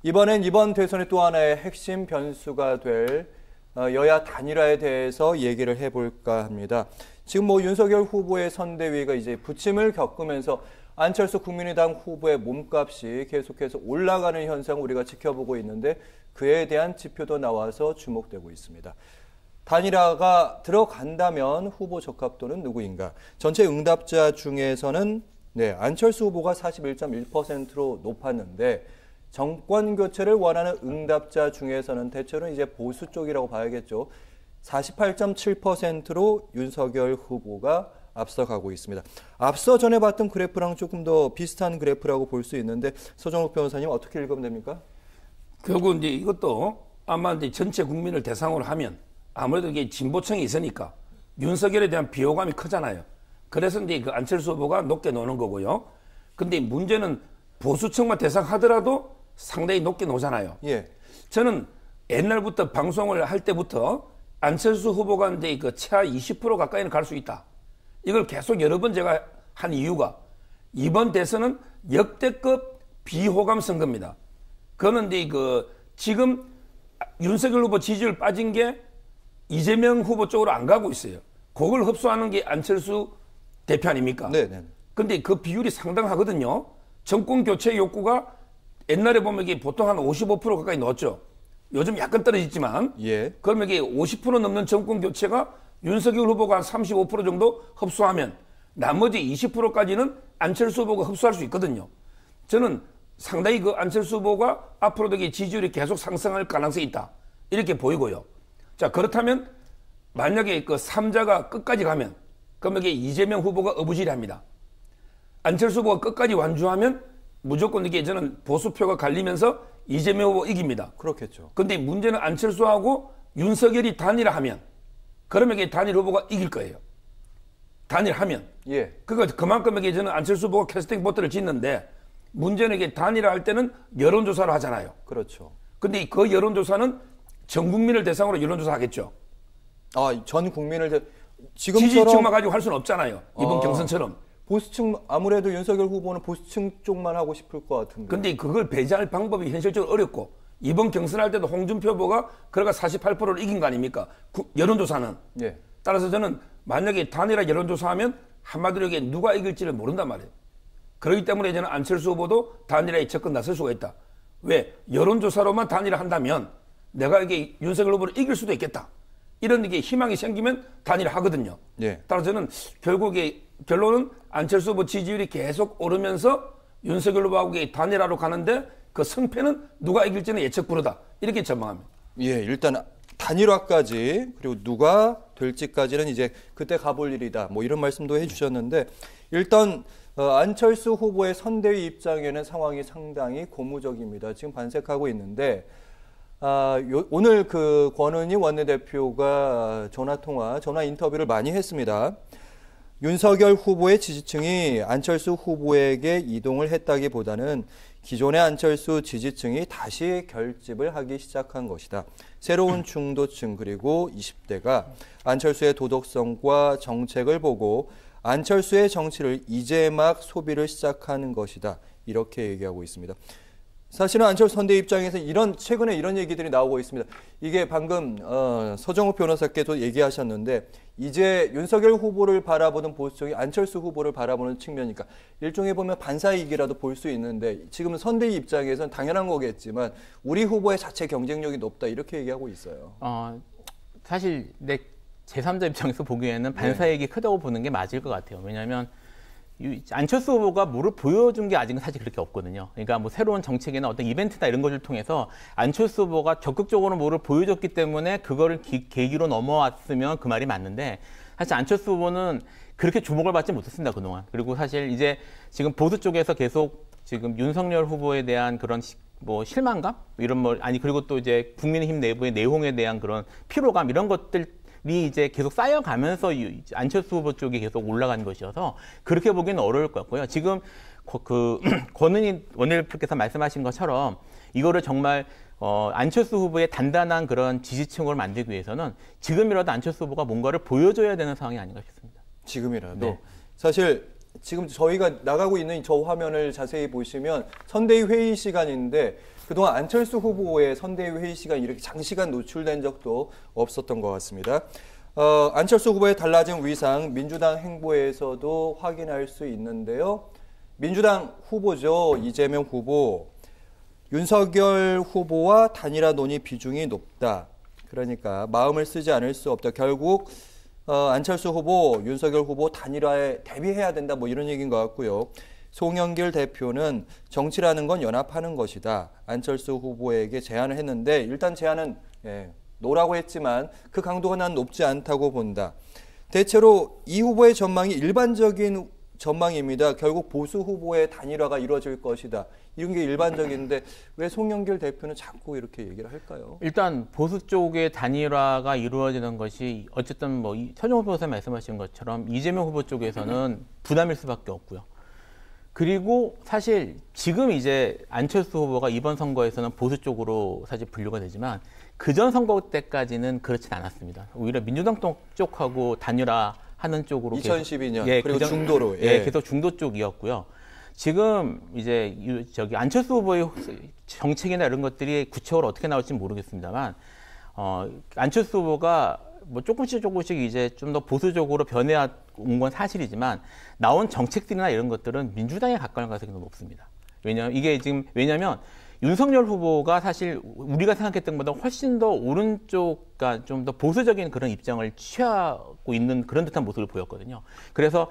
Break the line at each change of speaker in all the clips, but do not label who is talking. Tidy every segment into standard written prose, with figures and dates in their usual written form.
이번 대선의 또 하나의 핵심 변수가 될 여야 단일화에 대해서 얘기를 해볼까 합니다. 지금 윤석열 후보의 선대위가 이제 부침을 겪으면서 안철수 국민의당 후보의 몸값이 계속해서 올라가는 현상을 우리가 지켜보고 있는데 그에 대한 지표도 나와서 주목되고 있습니다. 단일화가 들어간다면 후보 적합도는 누구인가? 전체 응답자 중에서는 안철수 후보가 41.1%로 높았는데 정권 교체를 원하는 응답자 중에서는 대체로 이제 보수 쪽이라고 봐야겠죠. 48.7%로 윤석열 후보가 앞서가고 있습니다. 앞서 전해봤던 그래프랑 조금 더 비슷한 그래프라고 볼 수 있는데 서정욱 변호사님 어떻게 읽으면 됩니까?
결국 이제 이것도 아마 이제 전체 국민을 대상으로 하면 아무래도 이게 진보층이 있으니까 윤석열에 대한 비호감이 크잖아요. 그래서 이제 그 안철수 후보가 높게 노는 거고요. 근데 문제는 보수층만 대상하더라도 상당히 높게 노잖아요.
예.
저는 옛날부터 방송을 할 때부터 안철수 후보가 이제 그 최하 20% 가까이는 갈 수 있다. 이걸 계속 여러 번 제가 한 이유가 이번 대선은 역대급 비호감 선거입니다. 그거는 이제 지금 윤석열 후보 지지율 빠진 게 이재명 후보 쪽으로 안 가고 있어요. 그걸 흡수하는 게 안철수 대표 아닙니까?
네.
근데 그 비율이 상당하거든요. 정권 교체 욕구가 옛날에 보면 이게 보통 한 55% 가까이 넣었죠. 요즘 약간 떨어졌지만.
예.
그러면 이게 50% 넘는 정권 교체가 윤석열 후보가 한 35% 정도 흡수하면 나머지 20%까지는 안철수 후보가 흡수할 수 있거든요. 저는 상당히 그 안철수 후보가 앞으로도 지지율이 계속 상승할 가능성이 있다. 이렇게 보이고요. 자, 그렇다면 만약에 그 3자가 끝까지 가면 그러면 이게 이재명 후보가 어부질합니다. 안철수 후보가 끝까지 완주하면 무조건 이게 저는 보수표가 갈리면서 이재명 후보 이깁니다.
그렇겠죠.
근데 문제는 안철수하고 윤석열이 단일화하면 그러면 이게 단일 후보가 이길 거예요. 단일하면.
예.
그러니까 그만큼 이게 저는 안철수 후보가 캐스팅 보트를 짓는데 문제는 이게 단일화할 때는 여론조사를 하잖아요.
그렇죠.
근데 그 여론조사는 전 국민을 대상으로 여론조사 하겠죠.
전 국민을 지금처럼
지지층만 가지고 할 수는 없잖아요. 이번 경선처럼.
보수층 아무래도 윤석열 후보는 보수층 쪽만 하고 싶을 것 같은데.
근데 그걸 배제할 방법이 현실적으로 어렵고 이번 경선할 때도 홍준표 후보가 그러가 48%를 이긴 거 아닙니까? 여론조사는.
예.
따라서 저는 만약에 단일화 여론조사하면 한마디로 이게 누가 이길지를 모른단 말이에요. 그렇기 때문에 저는 안철수 후보도 단일화에 적극 나설 수가 있다. 왜? 여론조사로만 단일화 한다면 내가 이게 윤석열 후보를 이길 수도 있겠다. 이런 게 희망이 생기면 단일화 하거든요.
예.
따라서 저는 결국에 결론은 안철수 후보 지지율이 계속 오르면서 윤석열 후보하고 단일화로 가는데 그 승패는 누가 이길지는 예측 불허다. 이렇게 전망합니다.
예, 일단 단일화까지 그리고 누가 될지까지는 이제 그때 가볼 일이다. 이런 말씀도 해주셨는데 일단 안철수 후보의 선대위 입장에는 상황이 상당히 고무적입니다. 지금 반색하고 있는데 오늘 그 권은희 원내대표가 전화 인터뷰를 많이 했습니다. 윤석열 후보의 지지층이 안철수 후보에게 이동을 했다기보다는 기존의 안철수 지지층이 다시 결집을 하기 시작한 것이다. 새로운 중도층 그리고 20대가 안철수의 도덕성과 정책을 보고 안철수의 정치를 이제 막 소비를 시작하는 것이다. 이렇게 얘기하고 있습니다. 사실은 안철수 선대 입장에서 최근에 이런 얘기들이 나오고 있습니다. 이게 방금 서정욱 변호사께서 얘기하셨는데 이제 윤석열 후보를 바라보는 보수층이 안철수 후보를 바라보는 측면이니까 일종의 보면 반사이익이라도 볼 수 있는데 지금 선대 입장에서는 당연한 거겠지만 우리 후보의 자체 경쟁력이 높다 이렇게 얘기하고 있어요.
사실 제3자 입장에서 보기에는 반사이익이 크다고 보는 게 맞을 것 같아요. 왜냐하면 안철수 후보가 뭐를 보여준 게 아직은 사실 그렇게 없거든요. 그러니까 새로운 정책이나 어떤 이벤트나 이런 것을 통해서 안철수 후보가 적극적으로 뭐를 보여줬기 때문에 그거를 계기로 넘어왔으면 그 말이 맞는데 사실 안철수 후보는 그렇게 주목을 받지 못했습니다, 그동안. 그리고 사실 이제 지금 보수 쪽에서 계속 지금 윤석열 후보에 대한 그런 실망감? 그리고 또 이제 국민의힘 내부의 내홍에 대한 그런 피로감 이런 것들 이제 계속 쌓여가면서 안철수 후보 쪽이 계속 올라간 것이어서 그렇게 보기는 어려울 것 같고요. 지금 권은희 원내대표께서 말씀하신 것처럼 이거를 정말 안철수 후보의 단단한 그런 지지층을 만들기 위해서는 지금이라도 안철수 후보가 뭔가를 보여줘야 되는 상황이 아닌가 싶습니다.
지금이라도.
네.
사실 지금 저희가 나가고 있는 저 화면을 자세히 보시면 선대위 회의 시간인데 그동안 안철수 후보의 선대위 회의 시간 이렇게 장시간 노출된 적도 없었던 것 같습니다. 안철수 후보의 달라진 위상 민주당 행보에서도 확인할 수 있는데요. 민주당 후보죠. 이재명 후보. 윤석열 후보와 단일화 논의 비중이 높다. 그러니까 마음을 쓰지 않을 수 없다. 결국 안철수 후보, 윤석열 후보 단일화에 대비해야 된다. 뭐 이런 얘기인 것 같고요. 송영길 대표는 정치라는 건 연합하는 것이다. 안철수 후보에게 제안을 했는데 일단 제안은 노라고 했지만 그 강도가 난 높지 않다고 본다. 대체로 이 후보의 전망이 일반적인 전망입니다. 결국 보수 후보의 단일화가 이루어질 것이다. 이런 게 일반적인데 왜 송영길 대표는 자꾸 이렇게 얘기를 할까요?
일단 보수 쪽의 단일화가 이루어지는 것이 어쨌든 뭐 서정호 변호사 말씀하신 것처럼 이재명 후보 쪽에서는 부담일 수밖에 없고요. 그리고 사실 지금 이제 안철수 후보가 이번 선거에서는 보수 쪽으로 사실 분류가 되지만 그전 선거 때까지는 그렇진 않았습니다. 오히려 민주당 쪽하고 단일화하는 쪽으로
2012년 그리고 중도로
계속 중도 쪽이었고요. 지금 이제 안철수 후보의 정책이나 이런 것들이 구체적으로 어떻게 나올지 모르겠습니다만 안철수 후보가 뭐 조금씩 이제 좀 더 보수적으로 변해온 건 사실이지만 나온 정책들이나 이런 것들은 민주당에 가까운 가능성이 높습니다. 왜냐하면 윤석열 후보가 사실 우리가 생각했던 것보다 훨씬 더 오른쪽, 그러니까 좀 더 보수적인 그런 입장을 취하고 있는 그런 듯한 모습을 보였거든요. 그래서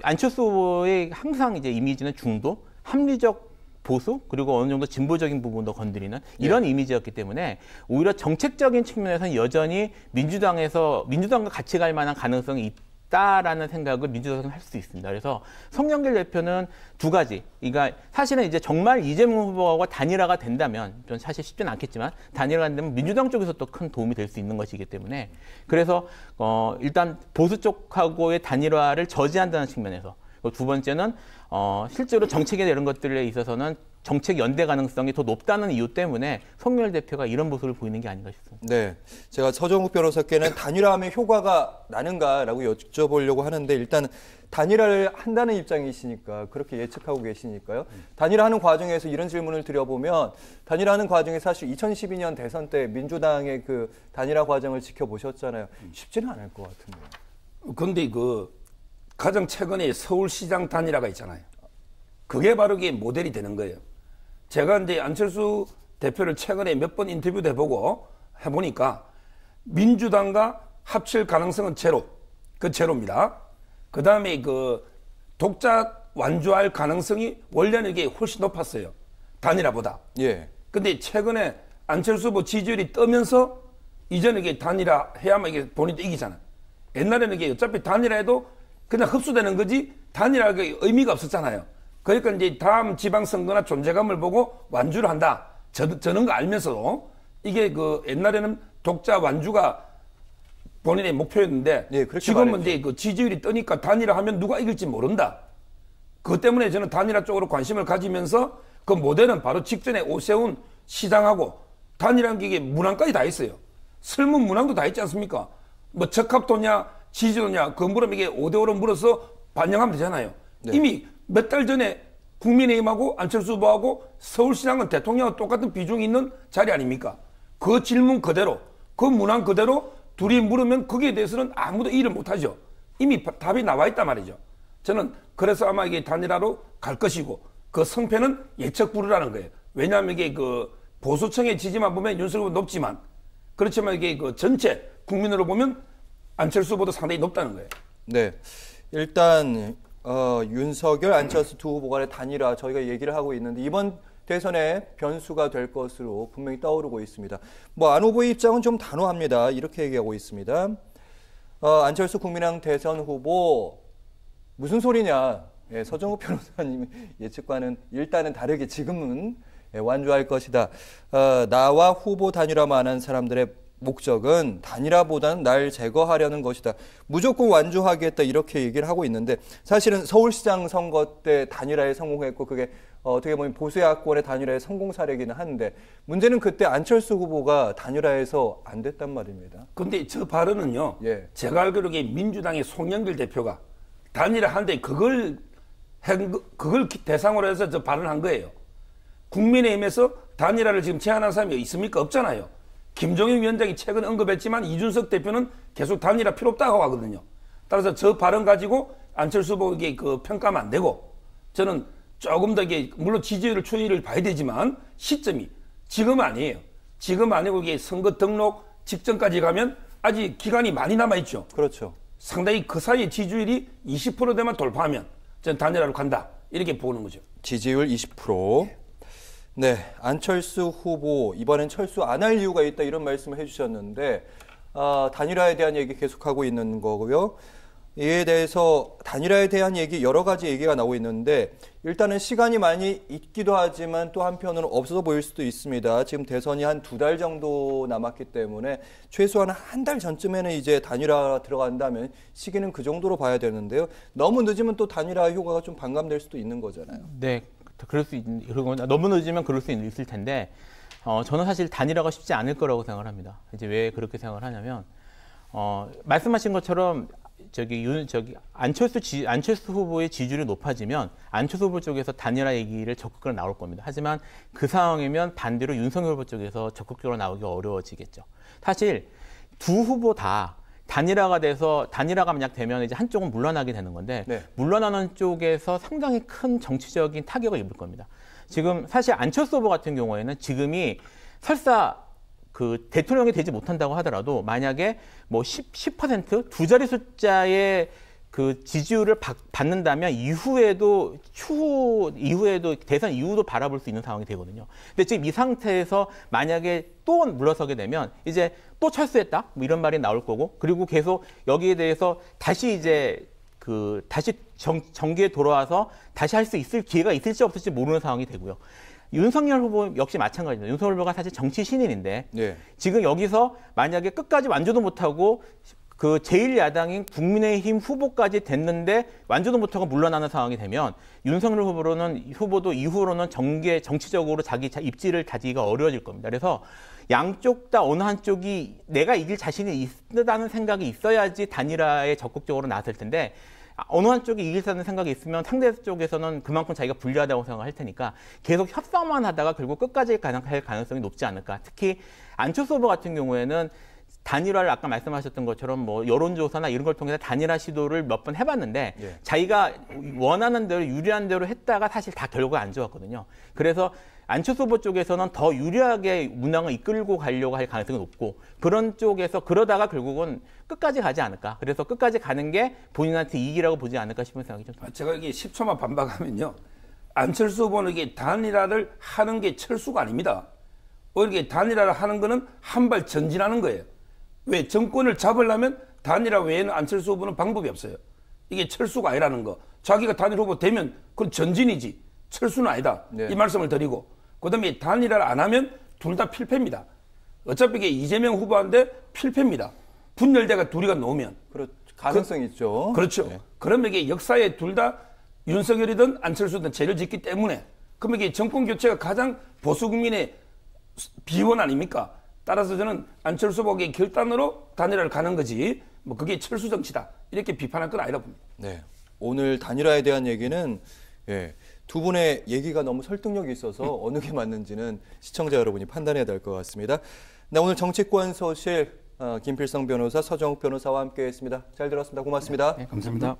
안철수 후보의 항상 이제 이미지는 중도, 합리적 보수 그리고 어느 정도 진보적인 부분도 건드리는 이런 이미지였기 때문에 오히려 정책적인 측면에서는 여전히 민주당과 같이 갈 만한 가능성이 있다라는 생각을 민주당은 할 수 있습니다. 그래서 송영길 대표는 두 가지. 그러니까 사실은 이제 정말 이재명 후보와 단일화가 된다면, 좀 사실 쉽지는 않겠지만 단일화가 되면 민주당 쪽에서 또 큰 도움이 될 수 있는 것이기 때문에 그래서 일단 보수 쪽하고의 단일화를 저지한다는 측면에서 두 번째는 실제로 정책이나 이런 것들에 있어서는 정책 연대 가능성이 더 높다는 이유 때문에 송영길 대표가 이런 모습을 보이는 게 아닌가 싶습니다.
네, 제가 서정욱 변호사께는 단일화하면 효과가 나는가라고 여쭤보려고 하는데 일단 단일화를 한다는 입장이시니까 그렇게 예측하고 계시니까요. 단일화하는 과정에서 이런 질문을 드려보면 단일화하는 과정에 사실 2012년 대선 때 민주당의 그 단일화 과정을 지켜보셨잖아요. 쉽지는 않을 것 같은데요.
그런데 가장 최근에 서울시장 단일화가 있잖아요. 그게 바로 이게 모델이 되는 거예요. 제가 이제 안철수 대표를 최근에 몇 번 인터뷰도 해보니까 민주당과 합칠 가능성은 제로. 그 제로입니다. 그 다음에 독자 완주할 가능성이 원래는 이게 훨씬 높았어요. 단일화보다.
예.
근데 최근에 안철수 후보 지지율이 뜨면서 이제는 이게 단일화 해야만 이게 본인도 이기잖아요. 옛날에는 이게 어차피 단일화해도 그냥 흡수되는 거지 단일화가 의미가 없었잖아요. 그러니까 이제 다음 지방선거나 존재감을 보고 완주를 한다. 저는 거 알면서도 이게 옛날에는 독자 완주가 본인의 목표였는데 지금은 이제 지지율이 뜨니까 단일화하면 누가 이길지 모른다. 그것 때문에 저는 단일화 쪽으로 관심을 가지면서 그 모델은 바로 직전에 오세훈 시장하고 단일화한 게 이게 문항까지 다 있어요. 설문 문항도 다 있지 않습니까? 뭐 적합도냐 지지도냐 그 물으면 이게 5대5로 물어서 반영하면 되잖아요. 네. 이미 몇 달 전에 국민의힘하고 안철수 후보하고 서울시장은 대통령과 똑같은 비중이 있는 자리 아닙니까? 그 질문 그대로, 그 문항 그대로 둘이 물으면 거기에 대해서는 아무도 일을 못하죠. 이미 답이 나와 있단 말이죠. 저는 그래서 아마 이게 단일화로 갈 것이고 그 성패는 예측 불허라는 거예요. 왜냐하면 이게 보수층의 지지만 보면 윤석열 후보 높지만 그렇지만 이게 전체 국민으로 보면 안철수 후보도 상당히 높다는 거예요.
네. 일단 윤석열, 안철수 두 후보 간의 단일화 저희가 얘기를 하고 있는데 이번 대선에 변수가 될 것으로 분명히 떠오르고 있습니다. 안 후보의 입장은 좀 단호합니다. 이렇게 얘기하고 있습니다. 안철수 국민의당 대선 후보 무슨 소리냐. 서정욱 변호사님 예측과는 일단은 다르게 지금은 완주할 것이다. 나와 후보 단일화만 한 사람들의 목적은 단일화보다는 날 제거하려는 것이다. 무조건 완주하겠다 이렇게 얘기를 하고 있는데 사실은 서울시장 선거 때 단일화에 성공했고 그게 어떻게 보면 보수 야권의 단일화의 성공 사례이기는 한데 문제는 그때 안철수 후보가 단일화해서 안 됐단 말입니다.
그런데 저 발언은요. 제가 알기로 민주당의 송영길 대표가 단일화 하는데 그걸 대상으로 해서 저 발언한 거예요. 국민의힘에서 단일화를 지금 제안한 사람이 있습니까? 없잖아요. 김종인 위원장이 최근 언급했지만 이준석 대표는 계속 단일화 필요 없다고 하거든요. 따라서 저 발언 가지고 안철수 후보에게 그 평가하면 안 되고 저는 조금 더 이게 물론 지지율 추이를 봐야 되지만 시점이 지금 아니에요. 지금 아니고 이게 선거 등록 직전까지 가면 아직 기간이 많이 남아있죠.
그렇죠.
상당히 그 사이에 지지율이 20%대만 돌파하면 전 단일화로 간다. 이렇게 보는 거죠.
지지율 20%. 네, 안철수 후보 이번엔 철수 안 할 이유가 있다 이런 말씀을 해주셨는데 단일화에 대한 얘기 계속하고 있는 거고요. 이에 대해서 단일화에 대한 얘기 여러 가지 얘기가 나오고 있는데 일단은 시간이 많이 있기도 하지만 또 한편으로는 없어 보일 수도 있습니다. 지금 대선이 한 2달 정도 남았기 때문에 최소한 한 달 전쯤에는 이제 단일화 들어간다면 시기는 그 정도로 봐야 되는데요. 너무 늦으면 또 단일화 효과가 좀 반감될 수도 있는 거잖아요.
네, 그럴 수 있는, 그리고 너무 늦으면 그럴 수 있을 텐데 저는 사실 단일화가 쉽지 않을 거라고 생각을 합니다. 이제 왜 그렇게 생각을 하냐면 말씀하신 것처럼 안철수 후보의 지지율이 높아지면 안철수 후보 쪽에서 단일화 얘기를 적극적으로 나올 겁니다. 하지만 그 상황이면 반대로 윤석열 후보 쪽에서 적극적으로 나오기 어려워지겠죠. 사실 두 후보 다 단일화가 만약 되면 이제 한쪽은 물러나게 되는 건데
네.
물러나는 쪽에서 상당히 큰 정치적인 타격을 입을 겁니다. 지금 사실 안철수 후보 같은 경우에는 지금이 설사 그 대통령이 되지 못한다고 하더라도 만약에 뭐 10% 두 자리 숫자의 그 지지율을 받는다면 이후에도 대선 이후도 바라볼 수 있는 상황이 되거든요. 근데 지금 이 상태에서 만약에 또 물러서게 되면 이제 또 철수했다 뭐 이런 말이 나올 거고 그리고 계속 여기에 대해서 다시 이제 다시 정기에 돌아와서 다시 할 수 있을 기회가 있을지 없을지 모르는 상황이 되고요. 윤석열 후보 역시 마찬가지입니다. 윤석열 후보가 사실 정치 신인인데
네. 지금
지금 여기서 만약에 끝까지 완주도 못하고 그 제1야당인 국민의힘 후보까지 됐는데 완주도 못하고 물러나는 상황이 되면 윤석열 후보도 이후로는 정치적으로 자기 입지를 다지기가 어려워질 겁니다. 그래서 양쪽 다 어느 한쪽이 내가 이길 자신이 있다는 생각이 있어야지 단일화에 적극적으로 나설 텐데 어느 한쪽이 이길다는 생각이 있으면 상대 쪽에서는 그만큼 자기가 불리하다고 생각할 테니까 계속 협상만 하다가 결국 끝까지 할 가능성이 높지 않을까. 특히 안철수 후보 같은 경우에는 단일화를 아까 말씀하셨던 것처럼 뭐 여론조사나 이런 걸 통해서 단일화 시도를 몇 번 해봤는데
예.
자기가 원하는 대로 유리한 대로 했다가 사실 다 결과가 안 좋았거든요. 그래서 안철수 후보 쪽에서는 더 유리하게 문항을 이끌고 가려고 할 가능성이 높고 그런 쪽에서 그러다가 결국은 끝까지 가지 않을까. 그래서 끝까지 가는 게 본인한테 이익이라고 보지 않을까 싶은 생각이 좀 듭니다.
제가 이게 10초만 반박하면요. 안철수 후보는 이게 단일화를 하는 게 철수가 아닙니다. 오히려 이게 단일화를 하는 거는 한 발 전진하는 거예요. 왜? 정권을 잡으려면 단일화 외에는 안철수 후보는 방법이 없어요. 이게 철수가 아니라는 거. 자기가 단일 후보 되면 그건 전진이지. 철수는 아니다.
네.
이 말씀을 드리고. 그 다음에 단일화를 안 하면 둘 다 필패입니다. 어차피 이게 이재명 후보한테 필패입니다. 분열대가 둘이가 놓으면.
가능성이 있죠.
그렇죠.
네.
그러면 이게 역사에 둘 다 윤석열이든 안철수든 죄를 짓기 때문에 그러면 이게 정권 교체가 가장 보수 국민의 비원 아닙니까? 따라서 저는 안철수 후보의 결단으로 단일화를 가는 거지 뭐 그게 철수 정치다 이렇게 비판할 건 아니라고 봅니다.
네. 오늘 단일화에 대한 얘기는 두 분의 얘기가 너무 설득력이 있어서 어느 게 맞는지는 시청자 여러분이 판단해야 될 것 같습니다. 네, 오늘 정치권 소실 김필성 변호사, 서정욱 변호사와 함께했습니다. 잘 들었습니다. 고맙습니다.
네, 감사합니다.